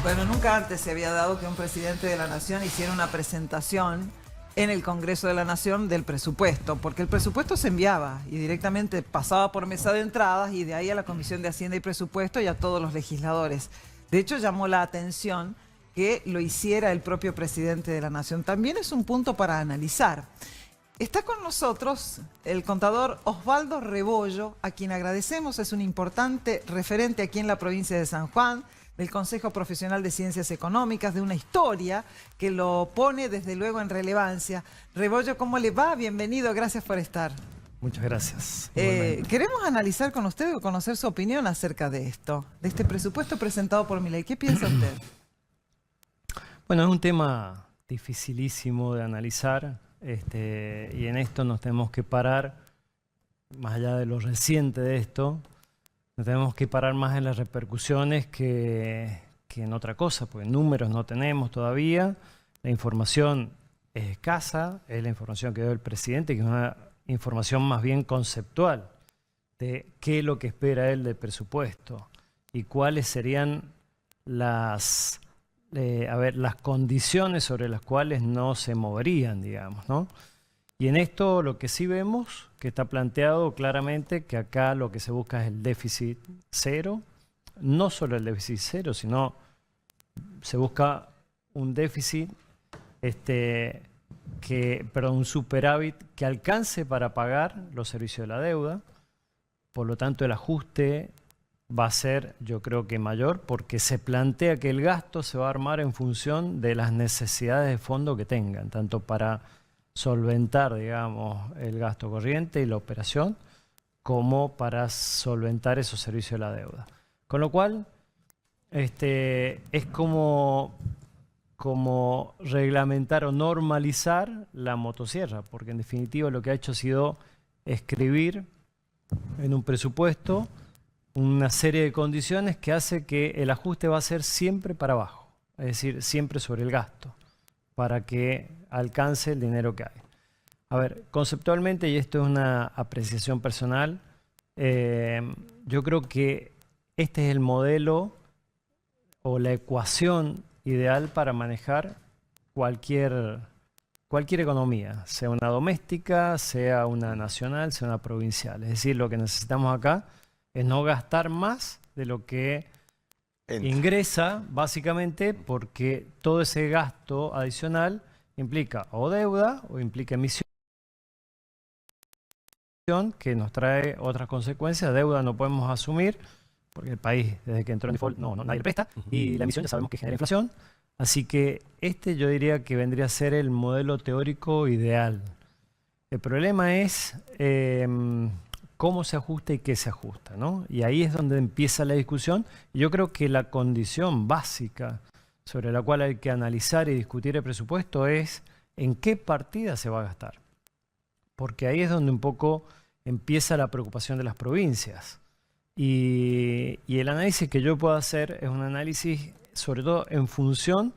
Bueno, nunca antes se había dado que un presidente de la Nación hiciera una presentación en el Congreso de la Nación del presupuesto, porque el presupuesto se enviaba y directamente pasaba por mesa de entradas y de ahí a la Comisión de Hacienda y Presupuesto y a todos los legisladores. De hecho, llamó la atención que lo hiciera el propio presidente de la Nación. También es un punto para analizar. Está con nosotros el contador Osvaldo Rebollo, a quien agradecemos, es un importante referente aquí en la provincia de San Juan, del Consejo Profesional de Ciencias Económicas, de una historia que lo pone desde luego en relevancia. Rebollo, ¿cómo le va? Bienvenido, gracias por estar. Muchas gracias. Queremos analizar con usted o conocer su opinión acerca de esto, de este presupuesto presentado por Milei. ¿Qué piensa usted? Bueno, es un tema dificilísimo de analizar y en esto nos tenemos que parar, más allá de lo reciente de esto, nos tenemos que parar más en las repercusiones que en otra cosa, porque números no tenemos todavía, la información es escasa, es la información que dio el presidente, que es una información más bien conceptual de qué es lo que espera él del presupuesto y cuáles serían las condiciones sobre las cuales no se moverían, digamos, ¿no? Y en esto lo que sí vemos, que está planteado claramente que acá lo que se busca es el déficit cero, no solo el déficit cero, sino se busca un déficit, un superávit que alcance para pagar los servicios de la deuda. Por lo tanto, el ajuste va a ser, yo creo que mayor, porque se plantea que el gasto se va a armar en función de las necesidades de fondo que tengan, tanto para solventar, digamos, el gasto corriente y la operación, como para solventar esos servicios de la deuda. Con lo cual, es como reglamentar o normalizar la motosierra, porque en definitiva lo que ha hecho ha sido escribir en un presupuesto una serie de condiciones que hace que el ajuste va a ser siempre para abajo, es decir, siempre sobre el gasto, para que alcance el dinero que hay. A ver, conceptualmente, y esto es una apreciación personal, yo creo que este es el modelo o la ecuación ideal para manejar cualquier economía, sea una doméstica, sea una nacional, sea una provincial. Es decir, lo que necesitamos acá es no gastar más de lo que ingresa, básicamente porque todo ese gasto adicional implica o deuda o implica emisión, que nos trae otras consecuencias. Deuda no podemos asumir porque el país, desde que entró en default, nadie le presta, y la emisión ya sabemos que genera inflación. Así que yo diría que vendría a ser el modelo teórico ideal. El problema es cómo se ajusta y qué se ajusta, ¿no? Y ahí es donde empieza la discusión. Y yo creo que la condición básica sobre la cual hay que analizar y discutir el presupuesto es en qué partida se va a gastar. Porque ahí es donde un poco empieza la preocupación de las provincias. Y el análisis que yo puedo hacer es un análisis sobre todo en función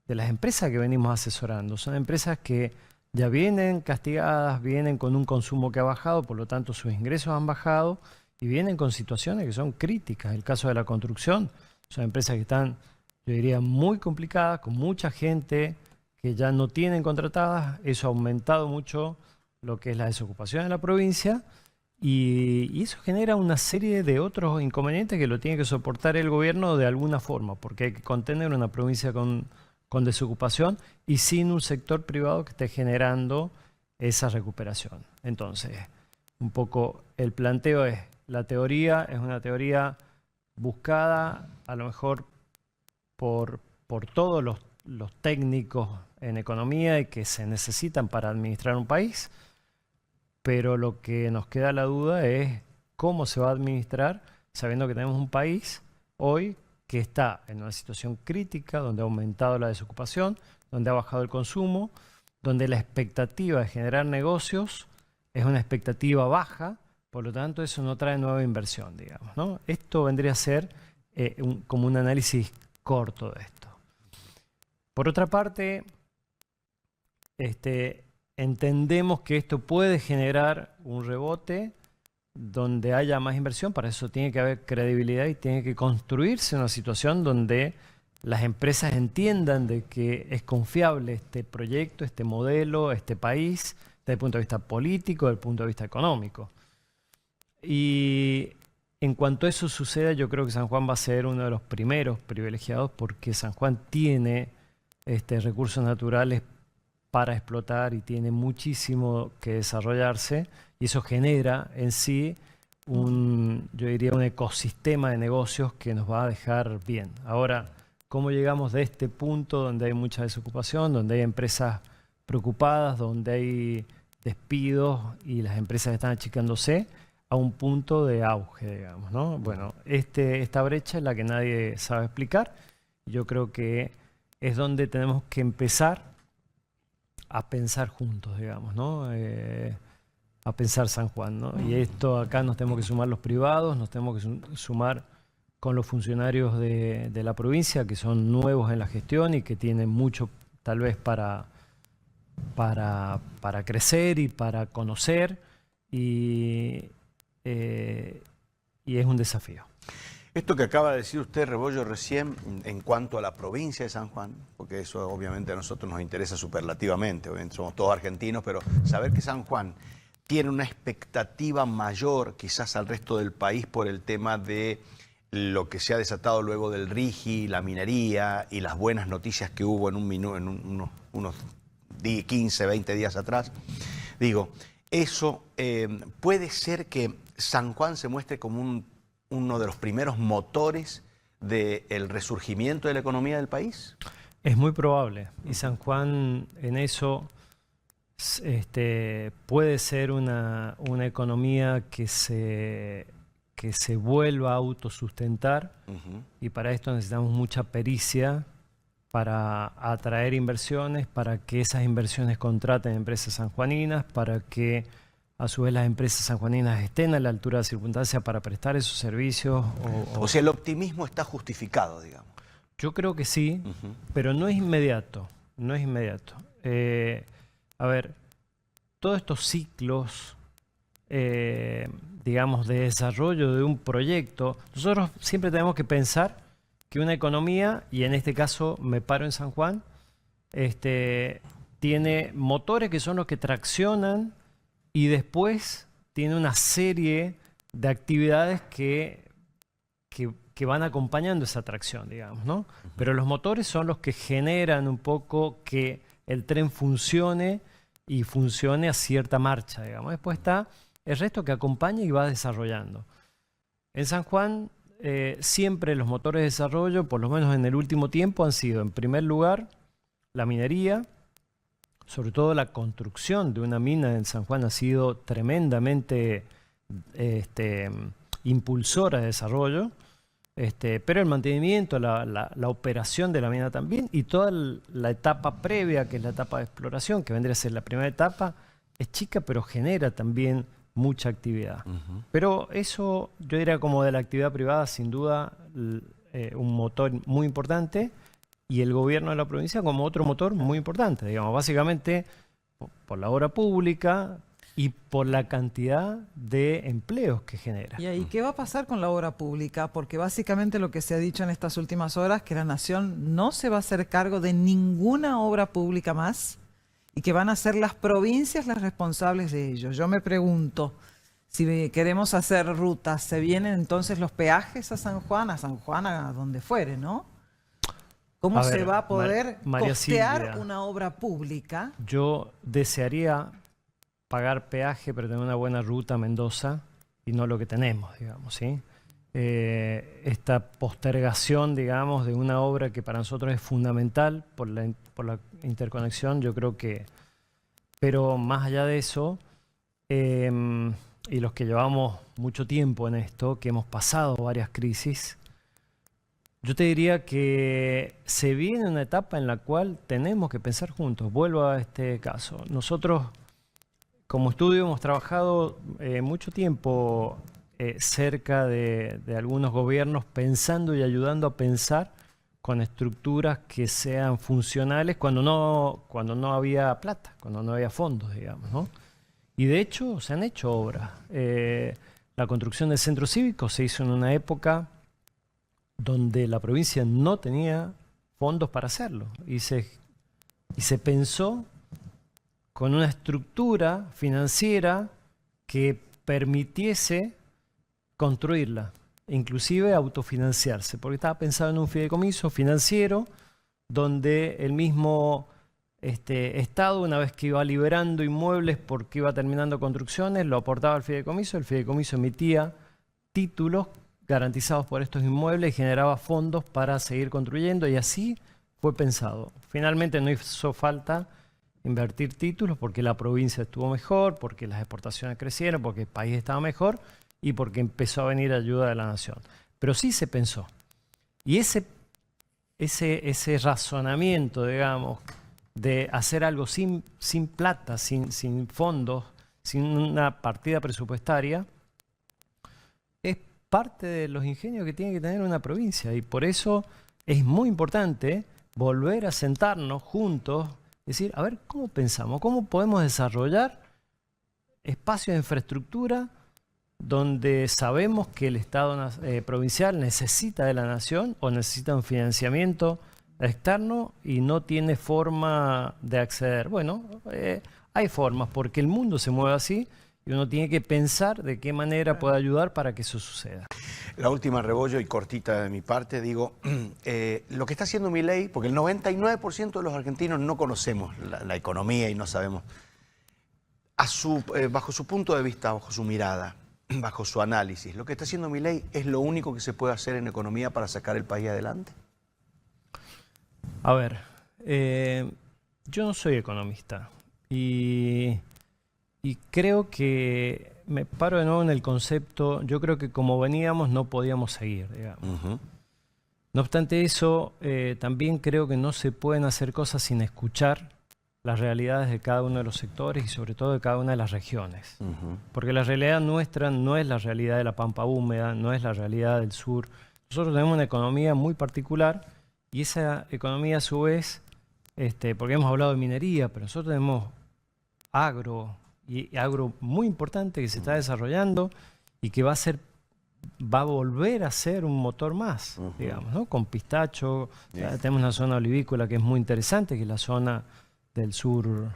de las empresas que venimos asesorando. Son empresas que ya vienen castigadas, vienen con un consumo que ha bajado, por lo tanto sus ingresos han bajado y vienen con situaciones que son críticas. El caso de la construcción, son empresas que están, yo diría, muy complicadas, con mucha gente que ya no tienen contratadas. Eso ha aumentado mucho lo que es la desocupación en la provincia y eso genera una serie de otros inconvenientes que lo tiene que soportar el gobierno de alguna forma, porque hay que contener una provincia con desocupación y sin un sector privado que esté generando esa recuperación. Entonces, un poco el planteo es, la teoría es una teoría buscada a lo mejor por todos los técnicos en economía y que se necesitan para administrar un país, pero lo que nos queda la duda es cómo se va a administrar sabiendo que tenemos un país hoy que está en una situación crítica, donde ha aumentado la desocupación, donde ha bajado el consumo, donde la expectativa de generar negocios es una expectativa baja, por lo tanto eso no trae nueva inversión, digamos, ¿no? Esto vendría a ser como un análisis corto de esto. Por otra parte, entendemos que esto puede generar un rebote donde haya más inversión. Para eso tiene que haber credibilidad y tiene que construirse una situación donde las empresas entiendan de que es confiable este proyecto, este modelo, este país, desde el punto de vista político, desde el punto de vista económico. Y en cuanto a eso suceda, yo creo que San Juan va a ser uno de los primeros privilegiados, porque San Juan tiene recursos naturales para explotar y tiene muchísimo que desarrollarse, y eso genera en sí yo diría, un ecosistema de negocios que nos va a dejar bien. Ahora, ¿cómo llegamos de este punto donde hay mucha desocupación, donde hay empresas preocupadas, donde hay despidos y las empresas están achicándose, a un punto de auge, digamos, ¿no? Bueno, esta brecha es la que nadie sabe explicar. Yo creo que es donde tenemos que empezar a pensar juntos, digamos, ¿no? A pensar San Juan, ¿no? Y esto acá nos tenemos que sumar los privados, nos tenemos que sumar con los funcionarios de la provincia, que son nuevos en la gestión y que tienen mucho tal vez para crecer y para conocer, y es un desafío. Esto que acaba de decir usted, Rebollo, recién, en cuanto a la provincia de San Juan, porque eso obviamente a nosotros nos interesa superlativamente, obviamente somos todos argentinos, pero saber que San Juan tiene una expectativa mayor quizás al resto del país por el tema de lo que se ha desatado luego del RIGI, la minería y las buenas noticias que hubo en unos 15, 20 días atrás. Digo, eso puede ser que San Juan se muestre como uno de los primeros motores del resurgimiento de la economía del país. Es muy probable, y San Juan en eso puede ser una economía que se vuelva a autosustentar, y para esto necesitamos mucha pericia para atraer inversiones, para que esas inversiones contraten empresas sanjuaninas, para que a su vez las empresas sanjuaninas estén a la altura de la circunstancia para prestar esos servicios. O sea, el optimismo está justificado, digamos. Yo creo que sí, pero no es inmediato, no es inmediato. A ver, todos estos ciclos, digamos, de desarrollo de un proyecto, nosotros siempre tenemos que pensar que una economía, y en este caso me paro en San Juan, tiene motores que son los que traccionan, y después tiene una serie de actividades que van acompañando esa tracción, digamos, ¿no? Pero los motores son los que generan un poco que el tren funcione, y funcione a cierta marcha, digamos. Después está el resto que acompaña y va desarrollando. En San Juan siempre los motores de desarrollo, por lo menos en el último tiempo, han sido, en primer lugar, la minería. Sobre todo la construcción de una mina en San Juan ha sido tremendamente impulsora de desarrollo, pero el mantenimiento, la operación de la mina también, y toda la etapa previa, que es la etapa de exploración, que vendría a ser la primera etapa, es chica, pero genera también mucha actividad. Pero eso, yo diría, como de la actividad privada, sin duda, un motor muy importante, y el gobierno de la provincia como otro motor muy importante, digamos, básicamente por la obra pública y por la cantidad de empleos que genera. ¿Y ahí qué va a pasar con la obra pública? Porque básicamente lo que se ha dicho en estas últimas horas, que la Nación no se va a hacer cargo de ninguna obra pública más, y que van a ser las provincias las responsables de ello. Yo me pregunto, si queremos hacer rutas, ¿se vienen entonces los peajes a San Juan, a donde fuere, ¿no? ¿Cómo se va a poder costear una obra pública? Yo desearía pagar peaje, pero tener una buena ruta a Mendoza, y no lo que tenemos, digamos, ¿sí? Esta postergación, digamos, de una obra que para nosotros es fundamental por la interconexión, yo creo que... Pero más allá de eso, y los que llevamos mucho tiempo en esto, que hemos pasado varias crisis, yo te diría que se viene una etapa en la cual tenemos que pensar juntos. Vuelvo a este caso. Nosotros, como estudio, hemos trabajado mucho tiempo cerca de algunos gobiernos, pensando y ayudando a pensar con estructuras que sean funcionales cuando no había plata, cuando no había fondos, digamos, ¿no? Y de hecho se han hecho obras. La construcción del centro cívico se hizo en una época donde la provincia no tenía fondos para hacerlo. Y se pensó con una estructura financiera que permitiese construirla, inclusive autofinanciarse, porque estaba pensado en un fideicomiso financiero donde el mismo Estado, una vez que iba liberando inmuebles porque iba terminando construcciones, lo aportaba al fideicomiso, el fideicomiso emitía títulos garantizados por estos inmuebles y generaba fondos para seguir construyendo, y así fue pensado. Finalmente no hizo falta invertir títulos porque la provincia estuvo mejor, porque las exportaciones crecieron, porque el país estaba mejor y porque empezó a venir ayuda de la nación. Pero sí se pensó. Y ese razonamiento, digamos, de hacer algo sin plata, sin fondos, sin una partida presupuestaria, es parte de los ingenios que tiene que tener una provincia. Y por eso es muy importante volver a sentarnos juntos, decir, a ver, ¿cómo pensamos? ¿Cómo podemos desarrollar espacios de infraestructura donde sabemos que el Estado provincial necesita de la nación o necesita un financiamiento externo y no tiene forma de acceder? Bueno, hay formas porque el mundo se mueve así y uno tiene que pensar de qué manera puede ayudar para que eso suceda. La última, Rebollo, y cortita de mi parte, digo, lo que está haciendo Milei, porque el 99% de los argentinos no conocemos la economía y no sabemos, bajo su punto de vista, bajo su mirada, bajo su análisis, lo que está haciendo Milei es lo único que se puede hacer en economía para sacar el país adelante. A ver, yo no soy economista y creo que me paro de nuevo en el concepto, yo creo que como veníamos no podíamos seguir, digamos. No obstante eso, también creo que no se pueden hacer cosas sin escuchar las realidades de cada uno de los sectores y sobre todo de cada una de las regiones. Porque la realidad nuestra no es la realidad de la Pampa húmeda, no es la realidad del sur. Nosotros tenemos una economía muy particular y esa economía a su vez, porque hemos hablado de minería, pero nosotros tenemos agro muy importante que se está desarrollando y que va a volver a ser un motor más, digamos, ¿no? Con pistacho, tenemos una zona olivícola que es muy interesante, que es la zona del sur,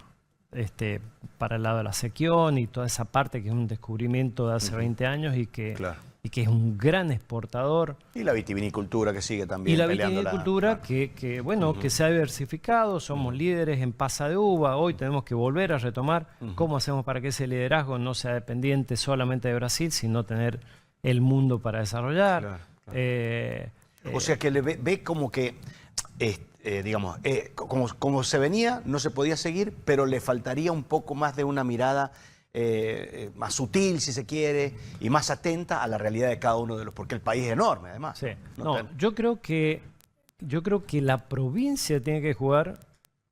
para el lado de la Sequión y toda esa parte que es un descubrimiento de hace 20 años y que es un gran exportador. Y la vitivinicultura que sigue también. Y la vitivinicultura que se ha diversificado, somos líderes en pasa de uva, hoy tenemos que volver a retomar cómo hacemos para que ese liderazgo no sea dependiente solamente de Brasil, sino tener el mundo para desarrollar. O sea que le ve como que, digamos, como se venía, no se podía seguir, pero le faltaría un poco más de una mirada más sutil, si se quiere, y más atenta a la realidad de cada uno de los, porque el país es enorme, además. Sí. Yo creo que la provincia tiene que jugar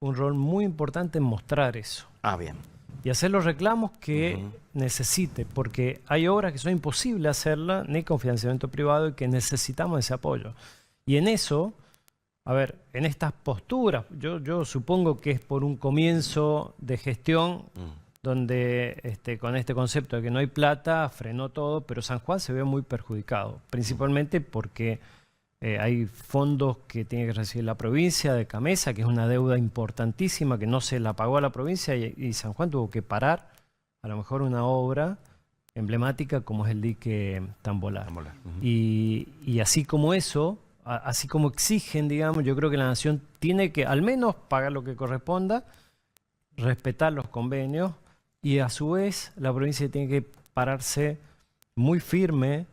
un rol muy importante en mostrar eso. Bien. Y hacer los reclamos que necesite, porque hay obras que son imposibles hacerlas ni con financiamiento privado y que necesitamos ese apoyo. Y en eso, a ver, en estas posturas, yo supongo que es por un comienzo de gestión donde con este concepto de que no hay plata, frenó todo, pero San Juan se ve muy perjudicado, principalmente porque hay fondos que tiene que recibir la provincia de Camesa, que es una deuda importantísima que no se la pagó a la provincia y San Juan tuvo que parar a lo mejor una obra emblemática como es el dique Tambolar. Y así como eso, así como exigen, digamos, yo creo que la nación tiene que al menos pagar lo que corresponda, respetar los convenios, y a su vez la provincia tiene que pararse muy firme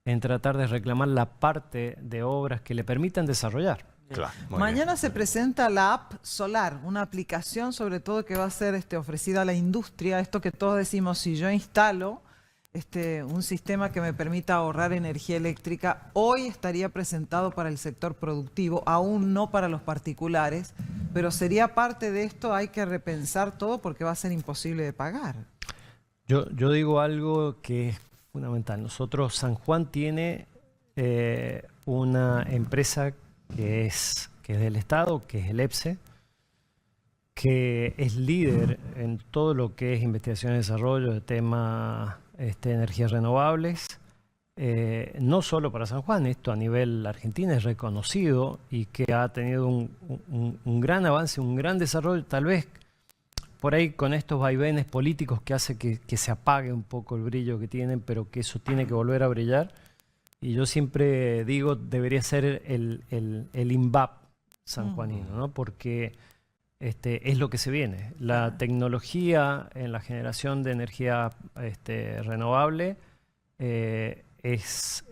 en tratar de reclamar la parte de obras que le permitan desarrollar. Claro, mañana se presenta la app Solar, una aplicación sobre todo que va a ser ofrecida a la industria. Esto que todos decimos, si yo instalo un sistema que me permita ahorrar energía eléctrica, hoy estaría presentado para el sector productivo, aún no para los particulares, pero sería parte de esto. Hay que repensar todo porque va a ser imposible de pagar. Yo digo algo que es fundamental. Nosotros, San Juan tiene una empresa que es del Estado, que es el EPSE, que es líder en todo lo que es investigación y desarrollo de temas de energías renovables, no solo para San Juan, esto a nivel Argentina es reconocido y que ha tenido un gran avance, un gran desarrollo, tal vez por ahí con estos vaivenes políticos que hace que se apague un poco el brillo que tienen, pero que eso tiene que volver a brillar. Y yo siempre digo, debería ser el INVAP sanjuanino, ¿no? Porque es lo que se viene. La tecnología en la generación de energía renovable es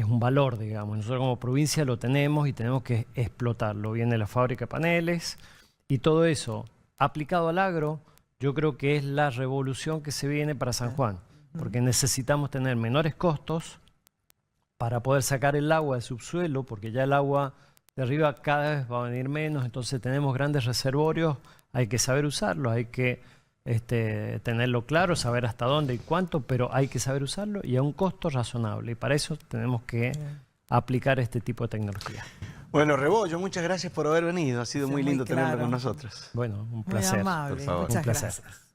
un valor, digamos. Nosotros como provincia lo tenemos y tenemos que explotarlo. Viene la fábrica de paneles y todo eso aplicado al agro, yo creo que es la revolución que se viene para San Juan, porque necesitamos tener menores costos para poder sacar el agua del subsuelo, porque ya el agua de arriba cada vez va a venir menos, entonces tenemos grandes reservorios, hay que saber usarlos, hay que tenerlo claro, saber hasta dónde y cuánto, pero hay que saber usarlo y a un costo razonable, y para eso tenemos que aplicar este tipo de tecnología. Bueno, Rebollo, muchas gracias por haber venido. Ha sido Sí, muy muy lindo tenerlo claro. con nosotros. Bueno, un Muy placer. amable. Por favor. Muchas Un placer. gracias.